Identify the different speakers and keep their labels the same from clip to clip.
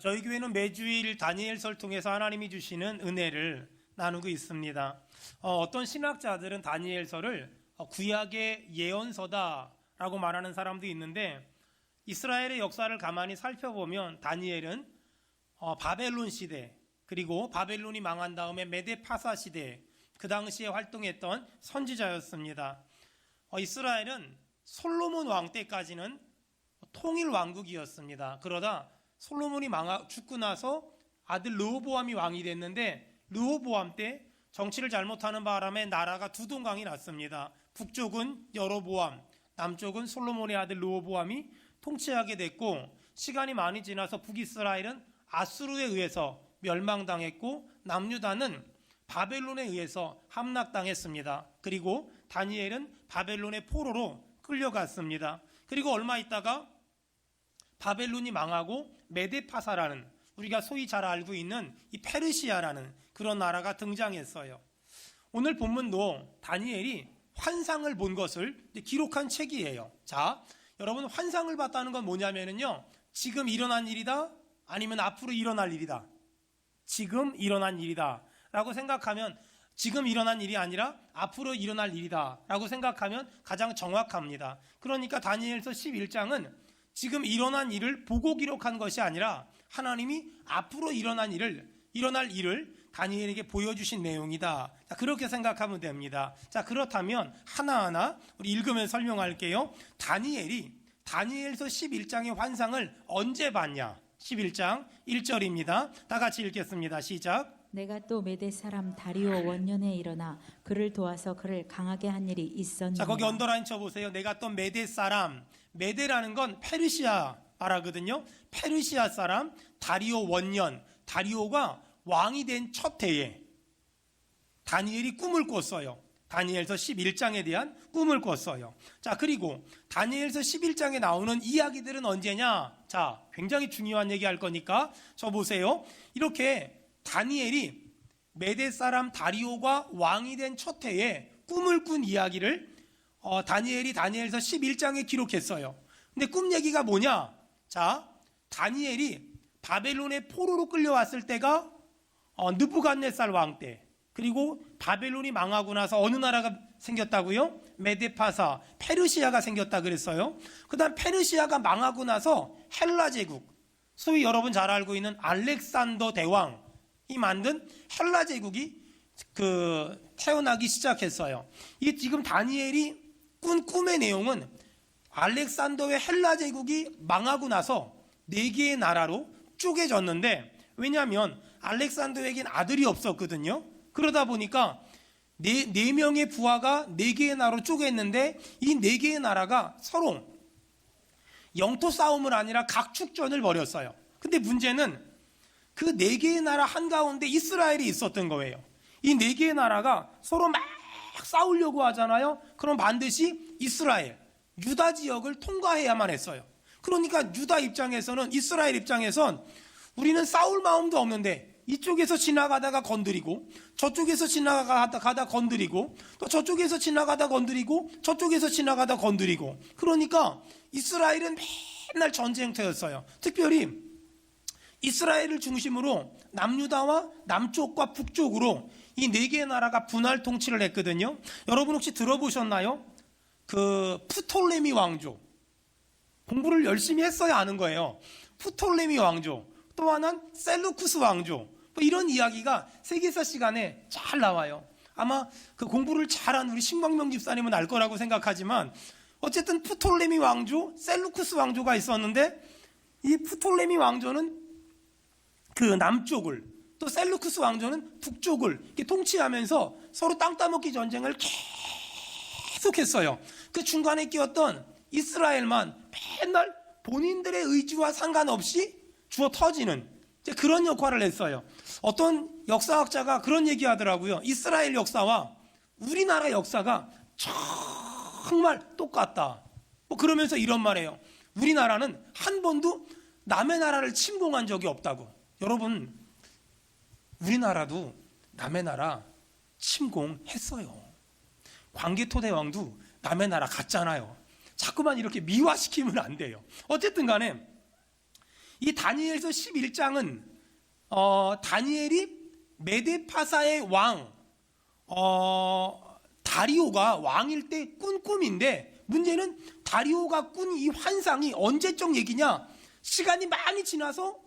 Speaker 1: 저희 교회는 매주일 다니엘서를 통해서 하나님이 주시는 은혜를 나누고 있습니다. 어떤 신학자들은 다니엘서를 구약의 예언서다라고 말하는 사람도 있는데, 이스라엘의 역사를 가만히 살펴보면 다니엘은 바벨론 시대, 그리고 바벨론이 망한 다음에 메데파사 시대, 그 당시에 활동했던 선지자였습니다. 이스라엘은 솔로몬 왕 때까지는 통일 왕국이었습니다. 그러다 솔로몬이 죽고 나서 아들 르호보암이 왕이 됐는데, 르호보암 때 정치를 잘못하는 바람에 나라가 두 동강이 났습니다. 북쪽은 여로보암, 남쪽은 솔로몬의 아들 르호보암이 통치하게 됐고, 시간이 많이 지나서 북이스라엘은 아수르에 의해서 멸망당했고, 남유다는 바벨론에 의해서 함락당했습니다. 그리고 다니엘은 바벨론의 포로로 끌려갔습니다. 그리고 얼마 있다가 바벨론이 망하고 메데파사라는, 우리가 소위 잘 알고 있는 이 페르시아라는 그런 나라가 등장했어요. 오늘 본문도 다니엘이 환상을 본 것을 기록한 책이에요. 자, 여러분, 환상을 봤다는 건 뭐냐면요, 지금 일어난 일이다, 아니면 앞으로 일어날 일이다. 지금 일어난 일이다 라고 생각하면, 지금 일어난 일이 아니라 앞으로 일어날 일이다 라고 생각하면 가장 정확합니다. 그러니까 다니엘서 11장은 지금 일어난 일을 보고 기록한 것이 아니라 하나님이 앞으로 일어날 일을 다니엘에게 보여주신 내용이다. 자, 그렇게 생각하면 됩니다. 자, 그렇다면 하나하나 우리 읽으면서 설명할게요. 다니엘이 다니엘서 11장의 환상을 언제 봤냐? 11장 1절입니다. 다 같이 읽겠습니다. 시작.
Speaker 2: 내가 또 메대 사람 다리오 원년에 일어나 그를 도와서 그를 강하게 한 일이 있었느니라.
Speaker 1: 자, 거기 언더라인 쳐보세요. 내가 또 메대 사람, 메대라는 건 페르시아 말하거든요. 페르시아 사람 다리오 원년, 다리오가 왕이 된 첫 해에 다니엘이 꿈을 꿨어요. 다니엘서 11장에 대한 꿈을 꿨어요. 자, 그리고 다니엘서 11장에 나오는 이야기들은 언제냐? 자, 굉장히 중요한 얘기 할 거니까 저 보세요. 이렇게 다니엘이 메대 사람 다리오가 왕이 된 첫 해에 꿈을 꾼 이야기를 다니엘이 다니엘서 11장에 기록했어요. 근데 꿈 얘기가 뭐냐? 자, 다니엘이 바벨론의 포로로 끌려왔을 때가 느부갓네살 왕 때, 그리고 바벨론이 망하고 나서 어느 나라가 생겼다고요? 메데파사, 페르시아가 생겼다 그랬어요. 그 다음 페르시아가 망하고 나서 헬라 제국, 소위 여러분 잘 알고 있는 알렉산더 대왕이 만든 헬라 제국이 태어나기 시작했어요. 이 지금 다니엘이 꾼 꿈의 내용은 알렉산더의 헬라 제국이 망하고 나서 4개의 나라로 쪼개졌는데, 왜냐하면 알렉산더에겐 아들이 없었거든요. 그러다 보니까 네 명의 부하가 4개의 나라로 쪼갰는데, 이 4개의 나라가 서로 영토 싸움을 아니라 각축전을 벌였어요. 근데 문제는 그 4개의 나라 한가운데 이스라엘이 있었던 거예요. 이 4개의 나라가 서로 막 싸우려고 하잖아요. 그럼 반드시 이스라엘, 유다 지역을 통과해야만 했어요. 그러니까 유다 입장에서는, 이스라엘 입장에선 우리는 싸울 마음도 없는데 이쪽에서 지나가다가 건드리고, 저쪽에서 지나가다 건드리고, 또 저쪽에서 지나가다 건드리고, 저쪽에서 지나가다 건드리고, 그러니까 이스라엘은 맨날 전쟁터였어요. 특별히 이스라엘을 중심으로 남유다와 남쪽과 북쪽으로 이 4개의 나라가 분할 통치를 했거든요. 여러분 혹시 들어보셨나요? 프톨레미 왕조, 공부를 열심히 했어야 아는 거예요. 프톨레미 왕조, 또 하나는 셀루쿠스 왕조, 뭐 이런 이야기가 세계사 시간에 잘 나와요. 아마 그 공부를 잘한 우리 신광명 집사님은 알 거라고 생각하지만, 어쨌든 프톨레미 왕조, 셀루쿠스 왕조가 있었는데, 이 프톨레미 왕조는 그 남쪽을, 또 셀루쿠스 왕조는 북쪽을 이렇게 통치하면서 서로 땅 따먹기 전쟁을 계속했어요. 그 중간에 끼었던 이스라엘만 맨날 본인들의 의지와 상관없이 주워 터지는 그런 역할을 했어요. 어떤 역사학자가 그런 얘기 하더라고요. 이스라엘 역사와 우리나라 역사가 정말 똑같다. 뭐 그러면서 이런 말이에요. 우리나라는 한 번도 남의 나라를 침공한 적이 없다고. 여러분, 우리나라도 남의 나라 침공했어요. 광개토대왕도 남의 나라 갔잖아요. 자꾸만 이렇게 미화시키면 안 돼요. 어쨌든 간에 이 다니엘서 11장은 다니엘이 메데파사의 왕 다리오가 왕일 때 꾼 꿈인데, 문제는 다리오가 꾼 이 환상이 언제적 얘기냐? 시간이 많이 지나서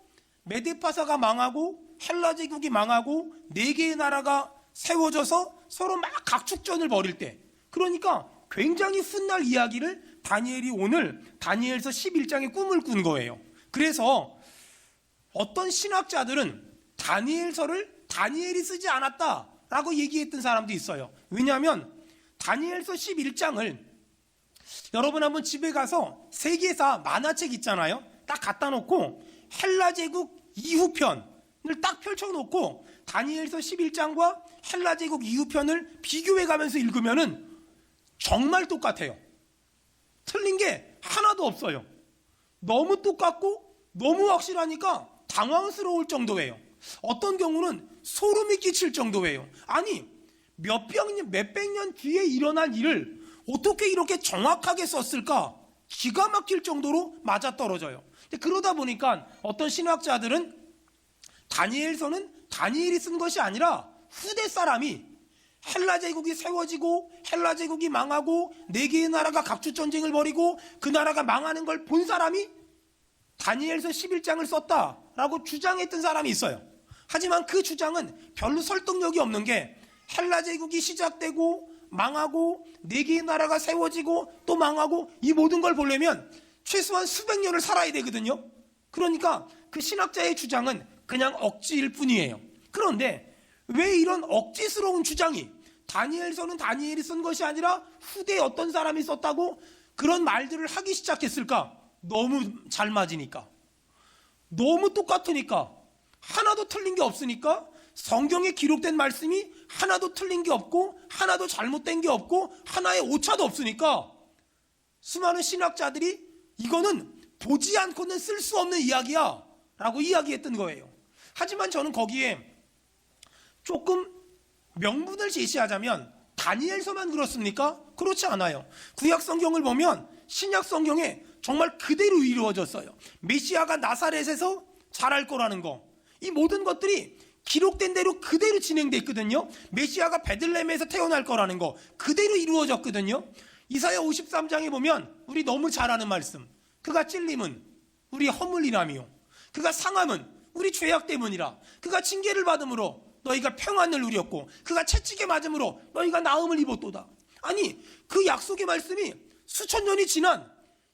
Speaker 1: 메데파사가 망하고 헬라 제국이 망하고 4개의 나라가 세워져서 서로 막 각축전을 벌일 때, 그러니까 굉장히 훗날 이야기를 다니엘이 오늘 다니엘서 11장의 꿈을 꾼 거예요. 그래서 어떤 신학자들은 다니엘서를 다니엘이 쓰지 않았다라고 얘기했던 사람도 있어요. 왜냐하면 다니엘서 11장을 여러분 한번 집에 가서 세계사 만화책 있잖아요. 딱 갖다 놓고 헬라 제국 이후편을 딱 펼쳐놓고 다니엘서 11장과 헬라 제국 이후편을 비교해 가면서 읽으면은 정말 똑같아요. 틀린 게 하나도 없어요. 너무 똑같고 너무 확실하니까 당황스러울 정도예요. 어떤 경우는 소름이 끼칠 정도예요. 아니, 몇백 년 뒤에 일어난 일을 어떻게 이렇게 정확하게 썼을까? 기가 막힐 정도로 맞아떨어져요. 그러다 보니까 어떤 신학자들은 다니엘서는 다니엘이 쓴 것이 아니라 후대 사람이, 헬라 제국이 세워지고 헬라 제국이 망하고 4개의 나라가 각축전쟁을 벌이고 그 나라가 망하는 걸 본 사람이 다니엘서 11장을 썼다라고 주장했던 사람이 있어요. 하지만 그 주장은 별로 설득력이 없는 게, 헬라 제국이 시작되고 망하고 4개의 나라가 세워지고 또 망하고 이 모든 걸 보려면 최소한 수백 년을 살아야 되거든요. 그러니까 그 신학자의 주장은 그냥 억지일 뿐이에요. 그런데 왜 이런 억지스러운 주장이, 다니엘서는 다니엘이 쓴 것이 아니라 후대에 어떤 사람이 썼다고 그런 말들을 하기 시작했을까? 너무 잘 맞으니까, 너무 똑같으니까, 하나도 틀린 게 없으니까, 성경에 기록된 말씀이 하나도 틀린 게 없고 하나도 잘못된 게 없고 하나의 오차도 없으니까 수많은 신학자들이 이거는 보지 않고는 쓸 수 없는 이야기야 라고 이야기했던 거예요. 하지만 저는 거기에 조금 명분을 제시하자면, 다니엘서만 그렇습니까? 그렇지 않아요. 구약 성경을 보면 신약 성경에 정말 그대로 이루어졌어요. 메시아가 나사렛에서 자랄 거라는 거, 이 모든 것들이 기록된 대로 그대로 진행됐거든요. 메시아가 베들레헴에서 태어날 거라는 거 그대로 이루어졌거든요. 이사야 53장에 보면 우리 너무 잘 아는 말씀, 그가 찔림은 우리 허물이라며, 그가 상함은 우리 죄악 때문이라, 그가 징계를 받음으로 너희가 평안을 누렸고 그가 채찍에 맞음으로 너희가 나음을 입었도다. 아니, 그 약속의 말씀이 수천 년이 지난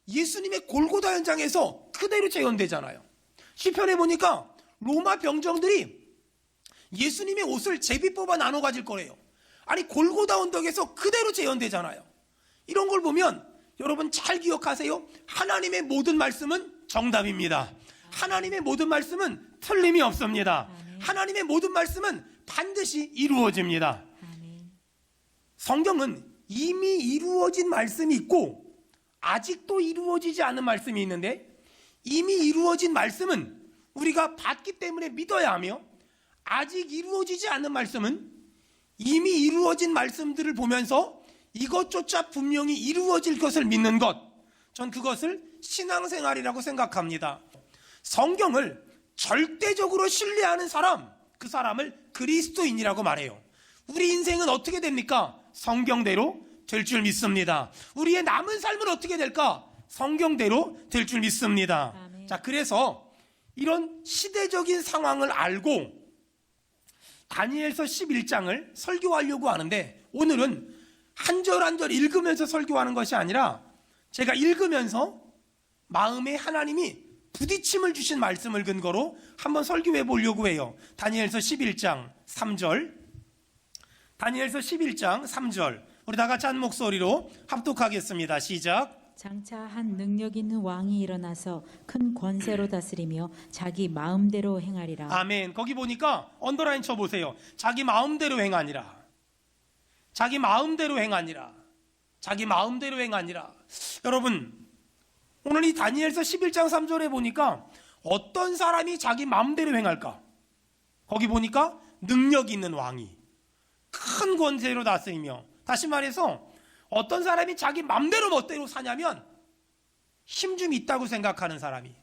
Speaker 1: 예수님의 골고다 현장에서 그대로 재현되잖아요. 시편에 보니까 로마 병정들이 예수님의 옷을 제비 뽑아 나눠 가질 거래요. 아니, 골고다 언덕에서 그대로 재현되잖아요. 이런 걸 보면 여러분 잘 기억하세요. 하나님의 모든 말씀은 정답입니다. 하나님의 모든 말씀은 틀림이 없습니다. 하나님의 모든 말씀은 반드시 이루어집니다. 성경은 이미 이루어진 말씀이 있고 아직도 이루어지지 않은 말씀이 있는데, 이미 이루어진 말씀은 우리가 받기 때문에 믿어야 하며, 아직 이루어지지 않은 말씀은 이미 이루어진 말씀들을 보면서 이것조차 분명히 이루어질 것을 믿는 것, 전 그것을 신앙생활이라고 생각합니다. 성경을 절대적으로 신뢰하는 사람, 그 사람을 그리스도인이라고 말해요. 우리 인생은 어떻게 됩니까? 성경대로 될 줄 믿습니다. 우리의 남은 삶은 어떻게 될까? 성경대로 될 줄 믿습니다.
Speaker 2: 아멘.
Speaker 1: 자, 그래서 이런 시대적인 상황을 알고 다니엘서 11장을 설교하려고 하는데, 오늘은 한 절 한 절 읽으면서 설교하는 것이 아니라 제가 읽으면서 마음에 하나님이 부딪힘을 주신 말씀을 근거로 한번 설교해 보려고 해요. 다니엘서 11장 3절, 다니엘서 11장 3절, 우리 다 같이 한 목소리로 합독하겠습니다. 시작.
Speaker 2: 장차 한 능력 있는 왕이 일어나서 큰 권세로 다스리며 자기 마음대로 행하리라.
Speaker 1: 아멘. 거기 보니까 언더라인 쳐보세요. 자기 마음대로 행하니라. 자기 마음대로 행하니라. 자기 마음대로 행하니라. 여러분, 오늘 이 다니엘서 11장 3절에 보니까 어떤 사람이 자기 마음대로 행할까? 거기 보니까 능력 있는 왕이 큰 권세로 다스리며, 다시 말해서 어떤 사람이 자기 맘대로 멋대로 사냐면 힘 좀 있다고 생각하는 사람이,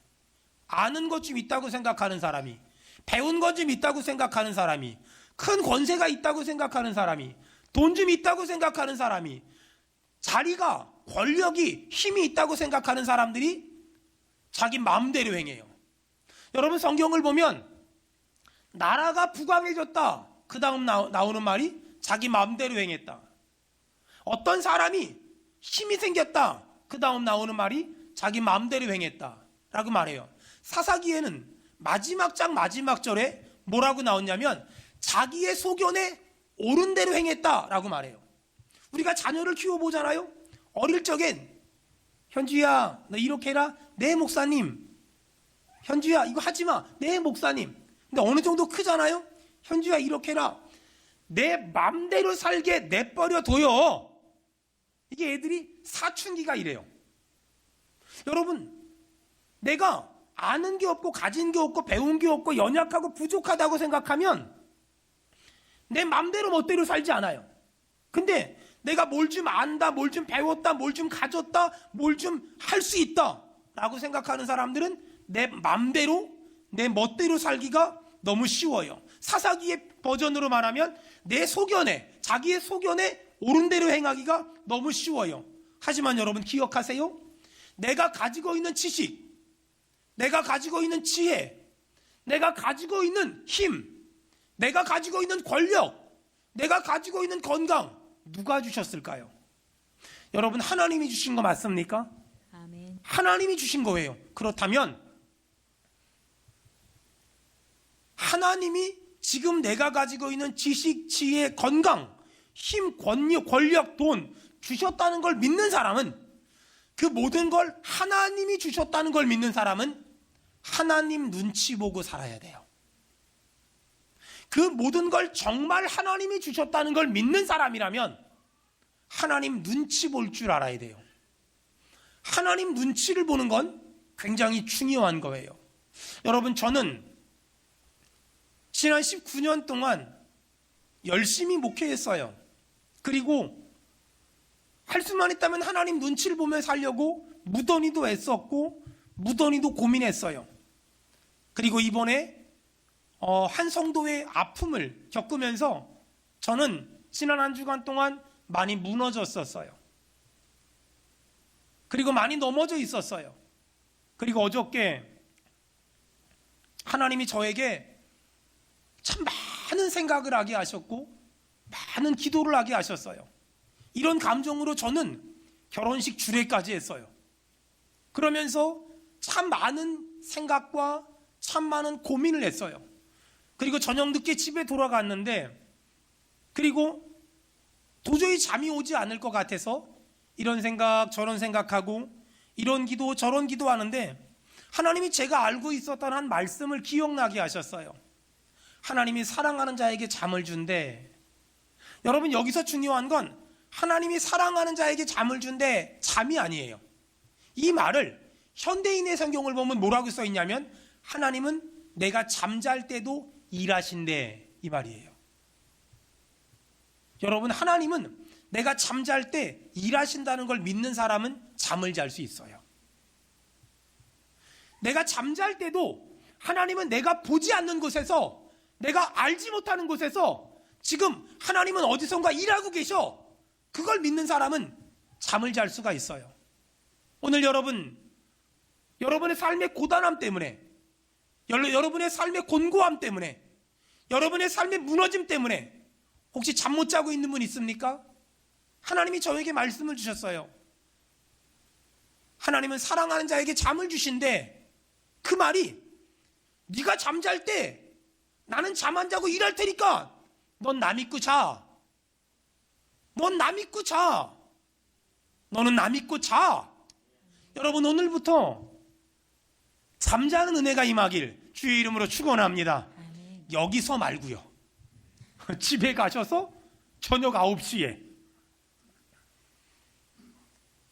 Speaker 1: 아는 것 좀 있다고 생각하는 사람이, 배운 것 좀 있다고 생각하는 사람이, 큰 권세가 있다고 생각하는 사람이, 돈 좀 있다고 생각하는 사람이, 자리가, 권력이, 힘이 있다고 생각하는 사람들이 자기 마음대로 행해요. 여러분, 성경을 보면 나라가 부강해졌다, 그 다음 나오는 말이 자기 마음대로 행했다. 어떤 사람이 힘이 생겼다, 그 다음 나오는 말이 자기 마음대로 행했다 라고 말해요. 사사기에는 마지막 장 마지막 절에 뭐라고 나왔냐면 자기의 소견에 옳은 대로 행했다 라고 말해요. 우리가 자녀를 키워보잖아요. 어릴 적엔 현주야 너 이렇게 해라, 네 목사님. 현주야 이거 하지마, 네 목사님. 근데 어느 정도 크잖아요. 현주야 이렇게 해라, 내 맘대로 살게 내버려 둬요. 이게 애들이 사춘기가 이래요. 여러분, 내가 아는 게 없고 가진 게 없고 배운 게 없고 연약하고 부족하다고 생각하면 내 맘대로 멋대로 살지 않아요. 근데 내가 뭘 좀 안다, 뭘 좀 배웠다, 뭘 좀 가졌다, 뭘 좀 할 수 있다 라고 생각하는 사람들은 내 맘대로 내 멋대로 살기가 너무 쉬워요. 사사기의 버전으로 말하면 내 소견에, 자기의 소견에 옳은 대로 행하기가 너무 쉬워요. 하지만 여러분 기억하세요. 내가 가지고 있는 지식, 내가 가지고 있는 지혜, 내가 가지고 있는 힘, 내가 가지고 있는 권력, 내가 가지고 있는 건강, 누가 주셨을까요? 여러분, 하나님이 주신 거 맞습니까?
Speaker 2: 아멘.
Speaker 1: 하나님이 주신 거예요. 그렇다면 하나님이 지금 내가 가지고 있는 지식, 지혜, 건강, 힘, 권력, 돈 주셨다는 걸 믿는 사람은, 그 모든 걸 하나님이 주셨다는 걸 믿는 사람은 하나님 눈치 보고 살아야 돼요. 그 모든 걸 정말 하나님이 주셨다는 걸 믿는 사람이라면 하나님 눈치 볼 줄 알아야 돼요. 하나님 눈치를 보는 건 굉장히 중요한 거예요. 여러분, 저는 지난 19년 동안 열심히 목회했어요. 그리고 할 수만 있다면 하나님 눈치를 보며 살려고 무던히도 애썼고 무던히도 고민했어요. 그리고 이번에 한 성도의 아픔을 겪으면서 저는 지난 한 주간 동안 많이 무너졌었어요. 그리고 많이 넘어져 있었어요. 그리고 어저께 하나님이 저에게 참 많은 생각을 하게 하셨고 많은 기도를 하게 하셨어요. 이런 감정으로 저는 결혼식 주례까지 했어요. 그러면서 참 많은 생각과 참 많은 고민을 했어요. 그리고 저녁 늦게 집에 돌아갔는데, 그리고 도저히 잠이 오지 않을 것 같아서 이런 생각 저런 생각하고 이런 기도 저런 기도 하는데 하나님이 제가 알고 있었던 한 말씀을 기억나게 하셨어요. 하나님이 사랑하는 자에게 잠을 준대. 여러분, 여기서 중요한 건 하나님이 사랑하는 자에게 잠을 준대 잠이 아니에요. 이 말을 현대인의 성경을 보면 뭐라고 써 있냐면 하나님은 내가 잠잘 때도 일하신대, 이 말이에요. 여러분, 하나님은 내가 잠잘 때 일하신다는 걸 믿는 사람은 잠을 잘 수 있어요. 내가 잠잘 때도 하나님은 내가 보지 않는 곳에서, 내가 알지 못하는 곳에서 지금 하나님은 어디선가 일하고 계셔. 그걸 믿는 사람은 잠을 잘 수가 있어요. 오늘 여러분의 삶의 고단함 때문에, 여러분의 삶의 곤고함 때문에, 여러분의 삶의 무너짐 때문에 혹시 잠 못 자고 있는 분 있습니까? 하나님이 저에게 말씀을 주셨어요. 하나님은 사랑하는 자에게 잠을 주신대. 그 말이 네가 잠잘 때 나는 잠 안 자고 일할 테니까 넌 나 믿고 자. 넌 나 믿고 자. 너는 나 믿고 자. 여러분, 오늘부터 잠자는 은혜가 임하길 주의 이름으로 축원합니다.
Speaker 2: 아멘.
Speaker 1: 여기서 말고요. 집에 가셔서 저녁 9시에.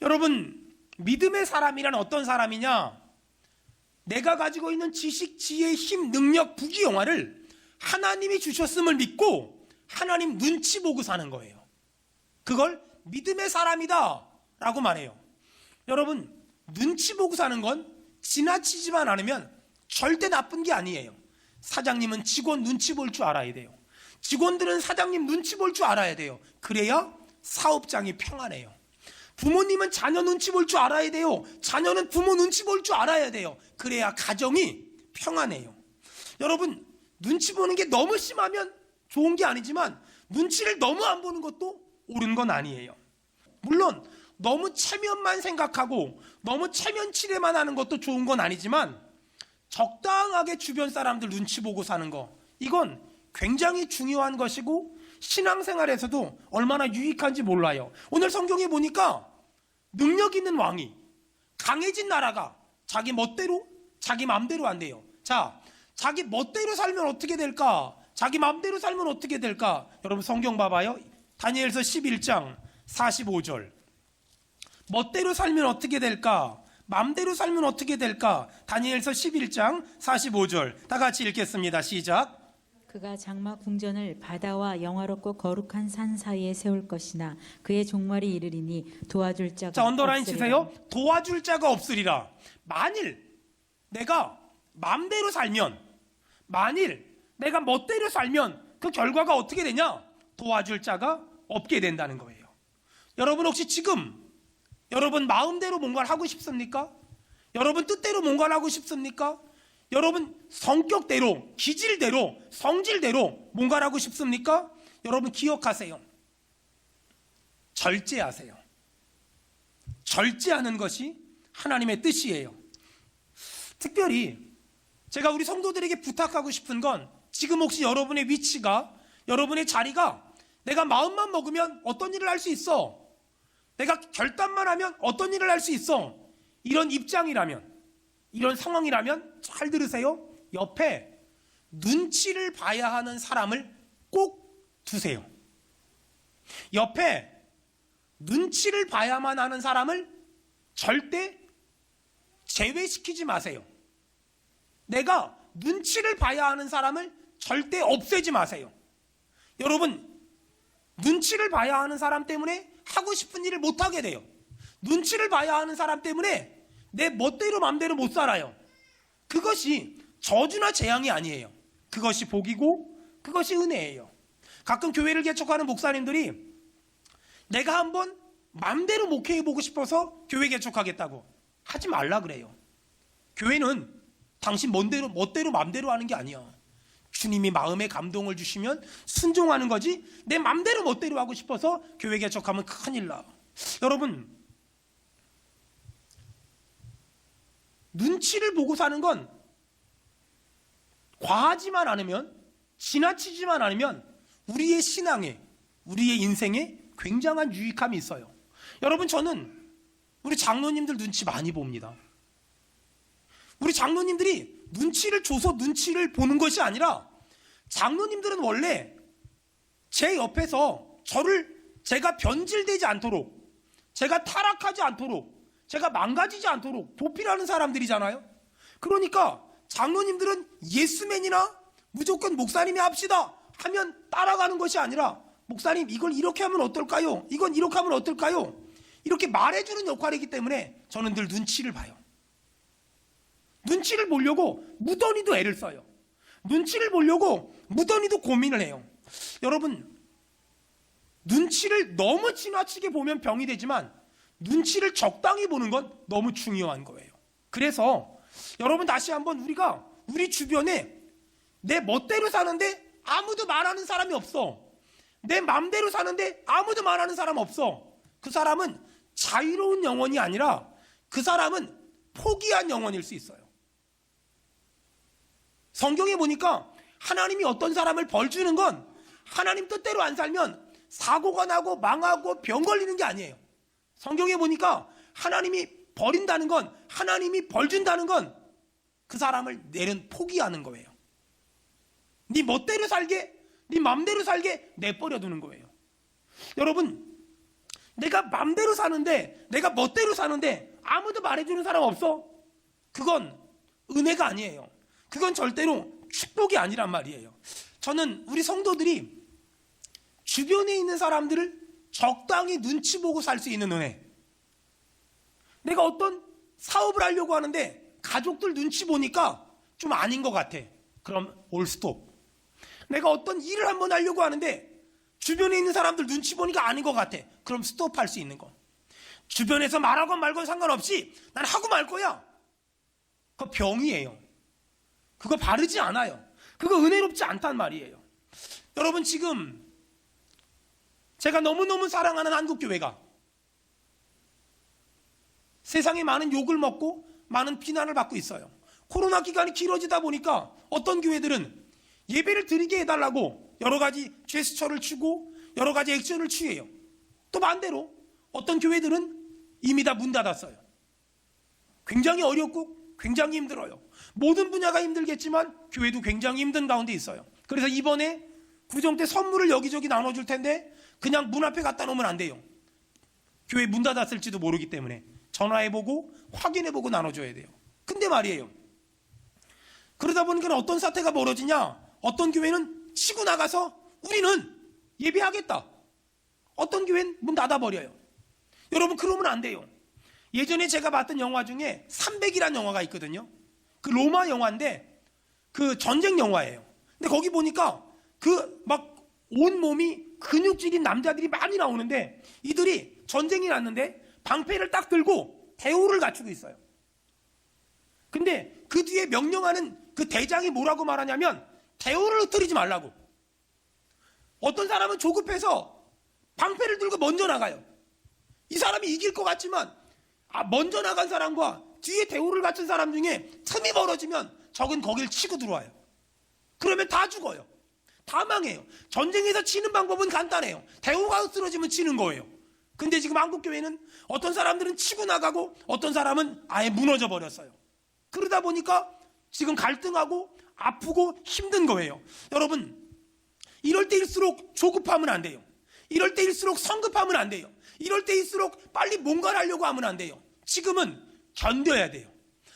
Speaker 1: 여러분, 믿음의 사람이란 어떤 사람이냐? 내가 가지고 있는 지식, 지혜, 힘, 능력, 부귀영화를 하나님이 주셨음을 믿고 하나님 눈치 보고 사는 거예요. 그걸 믿음의 사람이다 라고 말해요. 여러분, 눈치 보고 사는 건 지나치지만 않으면 절대 나쁜 게 아니에요. 사장님은 직원 눈치 볼 줄 알아야 돼요. 직원들은 사장님 눈치 볼 줄 알아야 돼요. 그래야 사업장이 평안해요. 부모님은 자녀 눈치 볼 줄 알아야 돼요. 자녀는 부모 눈치 볼 줄 알아야 돼요. 그래야 가정이 평안해요. 여러분, 눈치 보는 게 너무 심하면 좋은 게 아니지만 눈치를 너무 안 보는 것도 옳은 건 아니에요. 물론 너무 체면만 생각하고 너무 체면 치레만 하는 것도 좋은 건 아니지만 적당하게 주변 사람들 눈치 보고 사는 거, 이건 굉장히 중요한 것이고 신앙생활에서도 얼마나 유익한지 몰라요. 오늘 성경에 보니까 능력 있는 왕이, 강해진 나라가 자기 멋대로 자기 맘대로 안 돼요. 자, 자기 멋대로 살면 어떻게 될까? 자기 맘대로 살면 어떻게 될까? 여러분 성경 봐봐요. 다니엘서 11장 45절. 멋대로 살면 어떻게 될까? 맘대로 살면 어떻게 될까? 다니엘서 11장 45절. 다 같이 읽겠습니다. 시작.
Speaker 2: 그가 장막 궁전을 바다와 영화롭고 거룩한 산 사이에 세울 것이나 그의 종말이 이르리니 도와줄 자가
Speaker 1: 자, 언더라인
Speaker 2: 없으리라.
Speaker 1: 치세요. 도와줄 자가 없으리라. 만일 내가 맘대로 살면, 만일 내가 멋대로 살면 그 결과가 어떻게 되냐? 도와줄 자가 없게 된다는 거예요. 여러분 혹시 지금 여러분 마음대로 뭔가를 하고 싶습니까? 여러분 뜻대로 뭔가를 하고 싶습니까? 여러분 성격대로, 기질대로, 성질대로 뭔가를 하고 싶습니까? 여러분 기억하세요. 절제하세요. 절제하는 것이 하나님의 뜻이에요. 특별히 제가 우리 성도들에게 부탁하고 싶은 건, 지금 혹시 여러분의 위치가, 여러분의 자리가 내가 마음만 먹으면 어떤 일을 할 수 있어, 내가 결단만 하면 어떤 일을 할 수 있어, 이런 입장이라면, 이런 상황이라면 잘 들으세요. 옆에 눈치를 봐야 하는 사람을 꼭 두세요. 옆에 눈치를 봐야만 하는 사람을 절대 제외시키지 마세요. 내가 눈치를 봐야 하는 사람을 절대 없애지 마세요. 여러분, 눈치를 봐야 하는 사람 때문에 하고 싶은 일을 못하게 돼요. 눈치를 봐야 하는 사람 때문에 내 멋대로 맘대로 못 살아요. 그것이 저주나 재앙이 아니에요. 그것이 복이고 그것이 은혜예요. 가끔 교회를 개척하는 목사님들이 내가 한번 맘대로 목회해보고 싶어서 교회 개척하겠다고 하지 말라 그래요. 교회는 당신 멋대로 맘대로 하는 게 아니야. 주님이 마음에 감동을 주시면 순종하는 거지, 내 맘대로 멋대로 하고 싶어서 교회 개척하면 큰일 나. 여러분, 눈치를 보고 사는 건 과하지만 않으면, 지나치지만 않으면 우리의 신앙에, 우리의 인생에 굉장한 유익함이 있어요. 여러분, 저는 우리 장로님들 눈치 많이 봅니다. 우리 장로님들이 눈치를 줘서 눈치를 보는 것이 아니라, 장로님들은 원래 제 옆에서 제가 변질되지 않도록, 제가 타락하지 않도록, 제가 망가지지 않도록 도피라는 사람들이잖아요. 그러니까 장로님들은 예스맨이나 무조건 목사님이 합시다 하면 따라가는 것이 아니라, 목사님 이걸 이렇게 하면 어떨까요? 이건 이렇게 하면 어떨까요? 이렇게 말해주는 역할이기 때문에 저는 늘 눈치를 봐요. 눈치를 보려고 무던히도 애를 써요. 눈치를 보려고 무던히도 고민을 해요. 여러분, 눈치를 너무 지나치게 보면 병이 되지만 눈치를 적당히 보는 건 너무 중요한 거예요. 그래서 여러분, 다시 한번 우리가 우리 주변에 내 멋대로 사는데 아무도 말하는 사람이 없어, 내 맘대로 사는데 아무도 말하는 사람 없어, 그 사람은 자유로운 영혼이 아니라 그 사람은 포기한 영혼일 수 있어요. 성경에 보니까 하나님이 어떤 사람을 벌 주는 건 하나님 뜻대로 안 살면 사고가 나고 망하고 병 걸리는 게 아니에요. 성경에 보니까 하나님이 버린다는 건, 하나님이 벌 준다는 건 그 사람을 내는 포기하는 거예요. 네 멋대로 살게, 네 맘대로 살게 내버려 두는 거예요. 여러분, 내가 맘대로 사는데, 내가 멋대로 사는데 아무도 말해주는 사람 없어? 그건 은혜가 아니에요. 그건 절대로 축복이 아니란 말이에요. 저는 우리 성도들이 주변에 있는 사람들을 적당히 눈치 보고 살 수 있는 은혜. 내가 어떤 사업을 하려고 하는데 가족들 눈치 보니까 좀 아닌 것 같아. 그럼 올 스톱. 내가 어떤 일을 한번 하려고 하는데 주변에 있는 사람들 눈치 보니까 아닌 것 같아. 그럼 스톱할 수 있는 거. 주변에서 말하건 말건 상관없이 난 하고 말 거야. 그거 병이에요. 그거 바르지 않아요. 그거 은혜롭지 않단 말이에요. 여러분, 지금 제가 너무너무 사랑하는 한국교회가 세상에 많은 욕을 먹고 많은 비난을 받고 있어요. 코로나 기간이 길어지다 보니까 어떤 교회들은 예배를 드리게 해달라고 여러 가지 제스처를 취고 여러 가지 액션을 취해요. 또 반대로 어떤 교회들은 이미 다 문 닫았어요. 굉장히 어렵고 굉장히 힘들어요. 모든 분야가 힘들겠지만 교회도 굉장히 힘든 가운데 있어요. 그래서 이번에 구정 때 선물을 여기저기 나눠줄 텐데 그냥 문 앞에 갖다 놓으면 안 돼요. 교회 문 닫았을지도 모르기 때문에 전화해보고 확인해보고 나눠줘야 돼요. 근데 말이에요, 그러다 보니까 어떤 사태가 벌어지냐, 어떤 교회는 치고 나가서 우리는 예배하겠다, 어떤 교회는 문 닫아버려요. 여러분, 그러면 안 돼요. 예전에 제가 봤던 영화 중에 300이라는 영화가 있거든요. 그 로마 영화인데 그 전쟁 영화예요. 근데 거기 보니까 그 막 온몸이 근육질인 남자들이 많이 나오는데 이들이 전쟁이 났는데 방패를 딱 들고 대우를 갖추고 있어요. 근데 그 뒤에 명령하는 그 대장이 뭐라고 말하냐면 대우를 흩뜨리지 말라고. 어떤 사람은 조급해서 방패를 들고 먼저 나가요. 이 사람이 이길 것 같지만 먼저 나간 사람과 뒤에 대우를 갖춘 사람 중에 틈이 벌어지면 적은 거길 치고 들어와요. 그러면 다 죽어요. 다 망해요. 전쟁에서 치는 방법은 간단해요. 대우가 쓰러지면 치는 거예요. 근데 지금 한국교회는 어떤 사람들은 치고 나가고 어떤 사람은 아예 무너져 버렸어요. 그러다 보니까 지금 갈등하고 아프고 힘든 거예요. 여러분, 이럴 때일수록 조급하면 안 돼요. 이럴 때일수록 성급하면 안 돼요. 이럴 때일수록 빨리 뭔가를 하려고 하면 안 돼요. 지금은 견뎌야 돼요.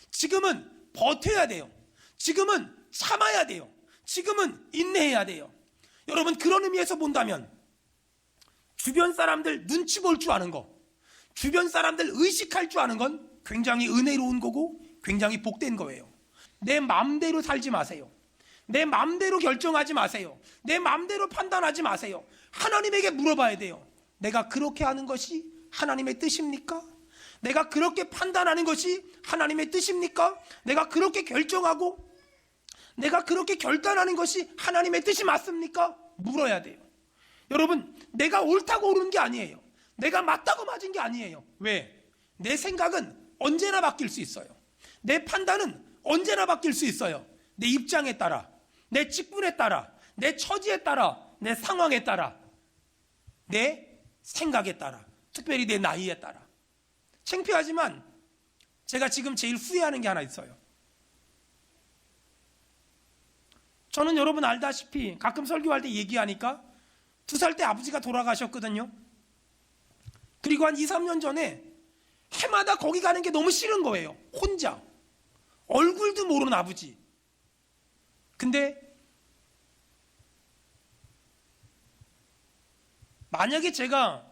Speaker 1: 지금은 버텨야 돼요. 지금은 참아야 돼요. 지금은 인내해야 돼요. 여러분, 그런 의미에서 본다면 주변 사람들 눈치 볼 줄 아는 거, 주변 사람들 의식할 줄 아는 건 굉장히 은혜로운 거고 굉장히 복된 거예요. 내 마음대로 살지 마세요. 내 마음대로 결정하지 마세요. 내 마음대로 판단하지 마세요. 하나님에게 물어봐야 돼요. 내가 그렇게 하는 것이 하나님의 뜻입니까? 내가 그렇게 판단하는 것이 하나님의 뜻입니까? 내가 그렇게 결정하고 내가 그렇게 결단하는 것이 하나님의 뜻이 맞습니까? 물어야 돼요. 여러분, 내가 옳다고 옳은 게 아니에요. 내가 맞다고 맞은 게 아니에요. 왜? 내 생각은 언제나 바뀔 수 있어요. 내 판단은 언제나 바뀔 수 있어요. 내 입장에 따라, 내 직분에 따라, 내 처지에 따라, 내 상황에 따라, 내 생각에 따라, 특별히 내 나이에 따라. 창피하지만 제가 지금 제일 후회하는 게 하나 있어요. 저는 여러분 알다시피 가끔 설교할 때 얘기하니까 2살 때 아버지가 돌아가셨거든요. 그리고 한 2, 3년 전에 해마다 거기 가는 게 너무 싫은 거예요. 혼자. 얼굴도 모르는 아버지. 근데 만약에 제가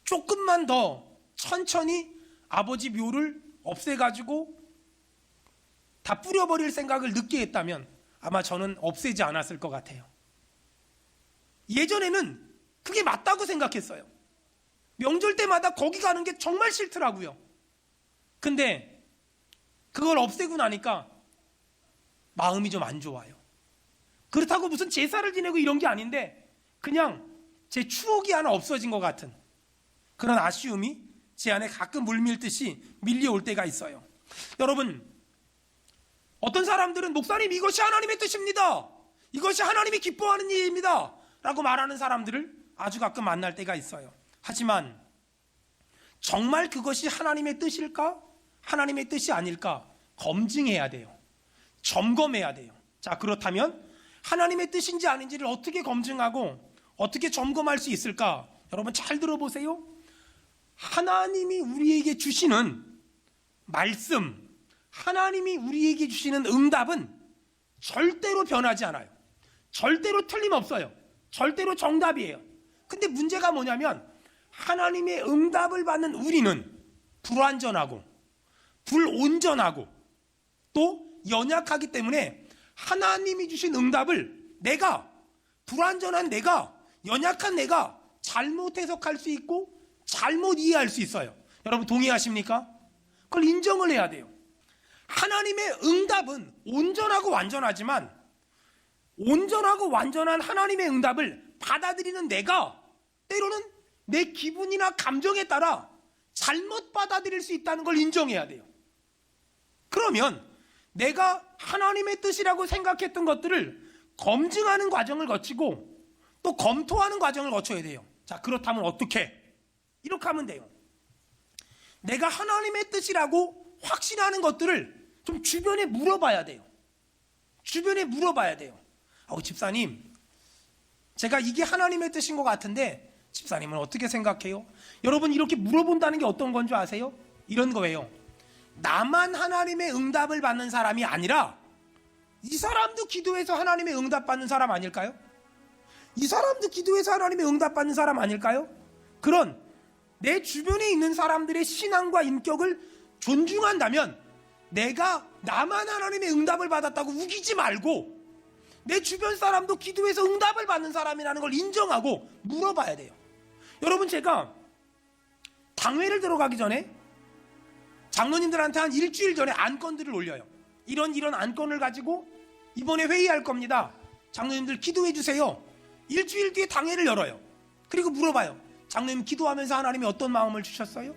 Speaker 1: 조금만 더 천천히 아버지 묘를 없애가지고 다 뿌려버릴 생각을 늦게 했다면 아마 저는 없애지 않았을 것 같아요. 예전에는 그게 맞다고 생각했어요. 명절 때마다 거기 가는 게 정말 싫더라고요. 근데 그걸 없애고 나니까 마음이 좀 안 좋아요. 그렇다고 무슨 제사를 지내고 이런 게 아닌데 그냥 제 추억이 하나 없어진 것 같은 그런 아쉬움이 제 안에 가끔 물밀듯이 밀려올 때가 있어요. 여러분, 어떤 사람들은 목사님 이것이 하나님의 뜻입니다. 이것이 하나님이 기뻐하는 일입니다. 라고 말하는 사람들을 아주 가끔 만날 때가 있어요. 하지만 정말 그것이 하나님의 뜻일까? 하나님의 뜻이 아닐까? 검증해야 돼요. 점검해야 돼요. 자, 그렇다면 하나님의 뜻인지 아닌지를 어떻게 검증하고 어떻게 점검할 수 있을까? 여러분 잘 들어보세요. 하나님이 우리에게 주시는 말씀, 하나님이 우리에게 주시는 응답은 절대로 변하지 않아요. 절대로 틀림없어요. 절대로 정답이에요. 근데 문제가 뭐냐면 하나님의 응답을 받는 우리는 불완전하고 불온전하고 또 연약하기 때문에 하나님이 주신 응답을 내가, 불완전한 내가, 연약한 내가 잘못 해석할 수 있고 잘못 이해할 수 있어요. 여러분 동의하십니까? 그걸 인정을 해야 돼요. 하나님의 응답은 온전하고 완전하지만 온전하고 완전한 하나님의 응답을 받아들이는 내가 때로는 내 기분이나 감정에 따라 잘못 받아들일 수 있다는 걸 인정해야 돼요. 그러면 내가 하나님의 뜻이라고 생각했던 것들을 검증하는 과정을 거치고 또 검토하는 과정을 거쳐야 돼요. 자, 그렇다면 어떻게? 이렇게 하면 돼요. 내가 하나님의 뜻이라고 확신하는 것들을 좀 주변에 물어봐야 돼요. 주변에 물어봐야 돼요. 집사님, 제가 이게 하나님의 뜻인 것 같은데 집사님은 어떻게 생각해요? 여러분, 이렇게 물어본다는 게 어떤 건 줄 아세요? 이런 거예요. 나만 하나님의 응답을 받는 사람이 아니라 이 사람도 기도해서 하나님의 응답 받는 사람 아닐까요? 이 사람도 기도해서 하나님의 응답 받는 사람 아닐까요? 그런 내 주변에 있는 사람들의 신앙과 인격을 존중한다면 내가 나만 하나님의 응답을 받았다고 우기지 말고 내 주변 사람도 기도해서 응답을 받는 사람이라는 걸 인정하고 물어봐야 돼요. 여러분, 제가 당회를 들어가기 전에 장로님들한테 한 일주일 전에 안건들을 올려요. 이런 안건을 가지고 이번에 회의할 겁니다. 장로님들 기도해 주세요. 일주일 뒤에 당회를 열어요. 그리고 물어봐요. 장로님, 기도하면서 하나님이 어떤 마음을 주셨어요?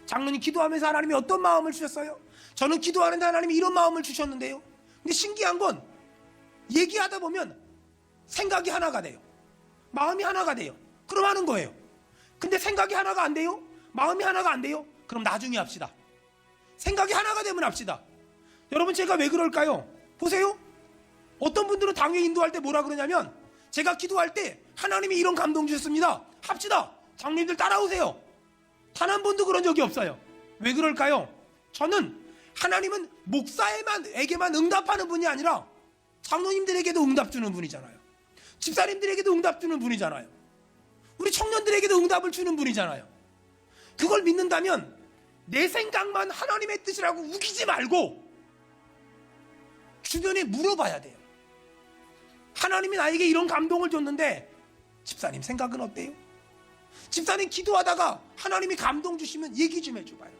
Speaker 1: 장로님, 기도하면서 하나님이 어떤 마음을 주셨어요? 저는 기도하는데 하나님이 이런 마음을 주셨는데요. 근데 신기한 건 얘기하다 보면 생각이 하나가 돼요. 마음이 하나가 돼요. 그럼 하는 거예요. 근데 생각이 하나가 안 돼요? 마음이 하나가 안 돼요? 그럼 나중에 합시다. 생각이 하나가 되면 합시다. 여러분, 제가 왜 그럴까요? 보세요. 어떤 분들은 당회 인도할 때 뭐라 그러냐면 제가 기도할 때 하나님이 이런 감동 주셨습니다. 합시다. 장로님들 따라오세요. 단 한 번도 그런 적이 없어요. 왜 그럴까요? 저는 하나님은 목사에게만 응답하는 분이 아니라 장로님들에게도 응답 주는 분이잖아요. 집사님들에게도 응답 주는 분이잖아요. 우리 청년들에게도 응답을 주는 분이잖아요. 그걸 믿는다면 내 생각만 하나님의 뜻이라고 우기지 말고 주변에 물어봐야 돼요. 하나님이 나에게 이런 감동을 줬는데 집사님 생각은 어때요? 집사님 기도하다가 하나님이 감동 주시면 얘기 좀 해줘봐요.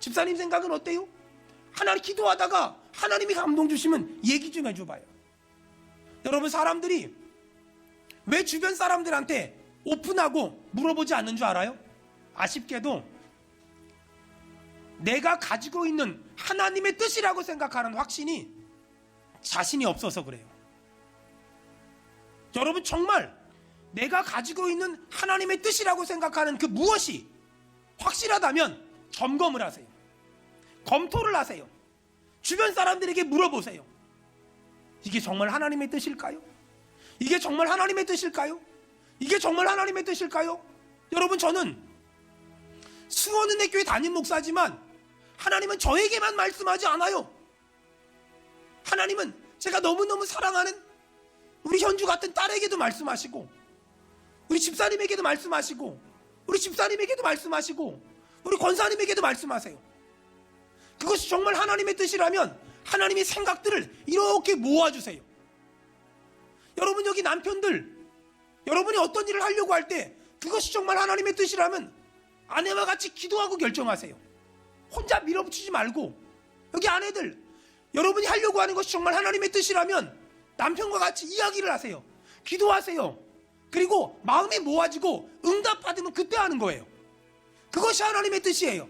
Speaker 1: 집사님 생각은 어때요? 하나님 기도하다가 하나님이 감동 주시면 얘기 좀 해줘봐요. 여러분, 사람들이 왜 주변 사람들한테 오픈하고 물어보지 않는 줄 알아요? 아쉽게도 내가 가지고 있는 하나님의 뜻이라고 생각하는 확신이 자신이 없어서 그래요. 여러분, 정말 내가 가지고 있는 하나님의 뜻이라고 생각하는 그 무엇이 확실하다면 점검을 하세요. 검토를 하세요. 주변 사람들에게 물어보세요. 이게 정말 하나님의 뜻일까요? 이게 정말 하나님의 뜻일까요? 이게 정말 하나님의 뜻일까요? 여러분, 저는 수원은혜교회 담임 목사지만 하나님은 저에게만 말씀하지 않아요. 하나님은 제가 너무너무 사랑하는 우리 현주 같은 딸에게도 말씀하시고, 우리 집사님에게도 말씀하시고, 우리 집사님에게도 말씀하시고, 우리 권사님에게도 말씀하세요. 그것이 정말 하나님의 뜻이라면 하나님의 생각들을 이렇게 모아주세요. 여러분, 여기 남편들, 여러분이 어떤 일을 하려고 할 때 그것이 정말 하나님의 뜻이라면 아내와 같이 기도하고 결정하세요. 혼자 밀어붙이지 말고. 여기 아내들, 여러분이 하려고 하는 것이 정말 하나님의 뜻이라면 남편과 같이 이야기를 하세요. 기도하세요. 그리고 마음이 모아지고 응답받으면 그때 하는 거예요. 그것이 하나님의 뜻이에요.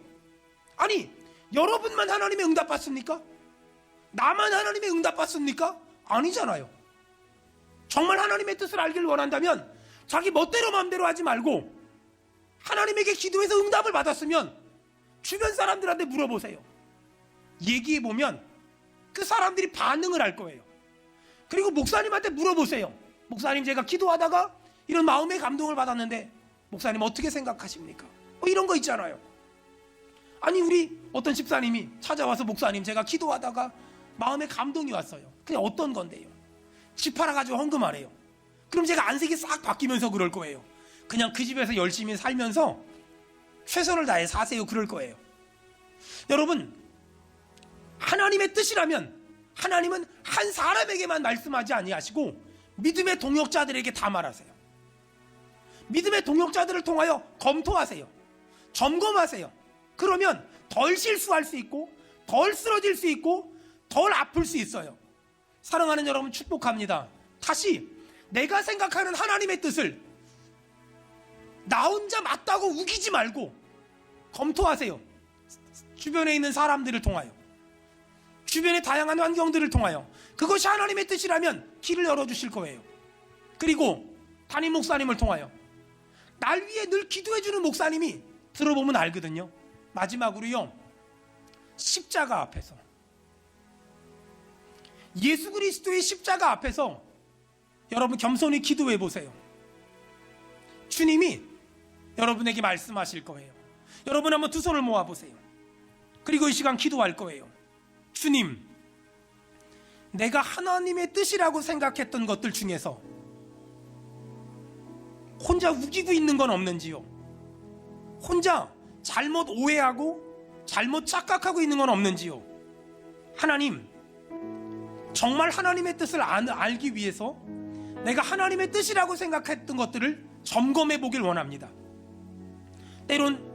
Speaker 1: 아니, 여러분만 하나님의 응답받습니까? 나만 하나님의 응답받습니까? 아니잖아요. 정말 하나님의 뜻을 알기를 원한다면 자기 멋대로 마음대로 하지 말고 하나님에게 기도해서 응답을 받았으면 주변 사람들한테 물어보세요. 얘기해보면 그 사람들이 반응을 할 거예요. 그리고 목사님한테 물어보세요. 목사님, 제가 기도하다가 이런 마음의 감동을 받았는데 목사님 어떻게 생각하십니까? 이런 거 있잖아요. 아니, 우리 어떤 집사님이 찾아와서 목사님, 제가 기도하다가 마음에 감동이 왔어요. 그냥 어떤 건데요? 집 팔아가지고 헌금하래요. 그럼 제가 안색이 싹 바뀌면서 그럴 거예요. 그냥 그 집에서 열심히 살면서 최선을 다해 사세요. 그럴 거예요. 여러분, 하나님의 뜻이라면 하나님은 한 사람에게만 말씀하지 아니하시고 믿음의 동역자들에게 다 말하세요. 믿음의 동역자들을 통하여 검토하세요. 점검하세요. 그러면 덜 실수할 수 있고 덜 쓰러질 수 있고 덜 아플 수 있어요. 사랑하는 여러분, 축복합니다. 다시 내가 생각하는 하나님의 뜻을 나 혼자 맞다고 우기지 말고 검토하세요. 주변에 있는 사람들을 통하여, 주변의 다양한 환경들을 통하여 그것이 하나님의 뜻이라면 길을 열어주실 거예요. 그리고 담임 목사님을 통하여 날 위해 늘 기도해주는 목사님이 들어보면 알거든요. 마지막으로요, 십자가 앞에서, 예수 그리스도의 십자가 앞에서 여러분 겸손히 기도해 보세요. 주님이 여러분에게 말씀하실 거예요. 여러분 한번 두 손을 모아 보세요. 그리고 이 시간 기도할 거예요. 주님, 내가 하나님의 뜻이라고 생각했던 것들 중에서 혼자 우기고 있는 건 없는지요? 혼자 잘못 오해하고 잘못 착각하고 있는 건 없는지요? 하나님, 정말 하나님의 뜻을 알기 위해서 내가 하나님의 뜻이라고 생각했던 것들을 점검해 보길 원합니다. 때론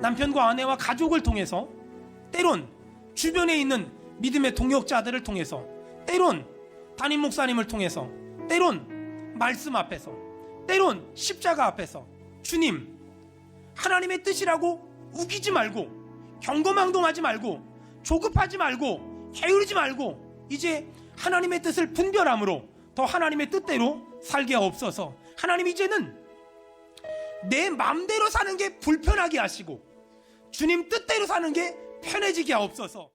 Speaker 1: 남편과 아내와 가족을 통해서, 때론 주변에 있는 믿음의 동역자들을 통해서, 때론 담임 목사님을 통해서, 때론 말씀 앞에서, 때론 십자가 앞에서 주님, 하나님의 뜻이라고 우기지 말고 경거망동하지 말고 조급하지 말고 게으르지 말고 이제 하나님의 뜻을 분별함으로 더 하나님의 뜻대로 살게 하옵소서. 하나님, 이제는 내 맘대로 사는 게 불편하게 하시고 주님 뜻대로 사는 게 편해지게 하옵소서.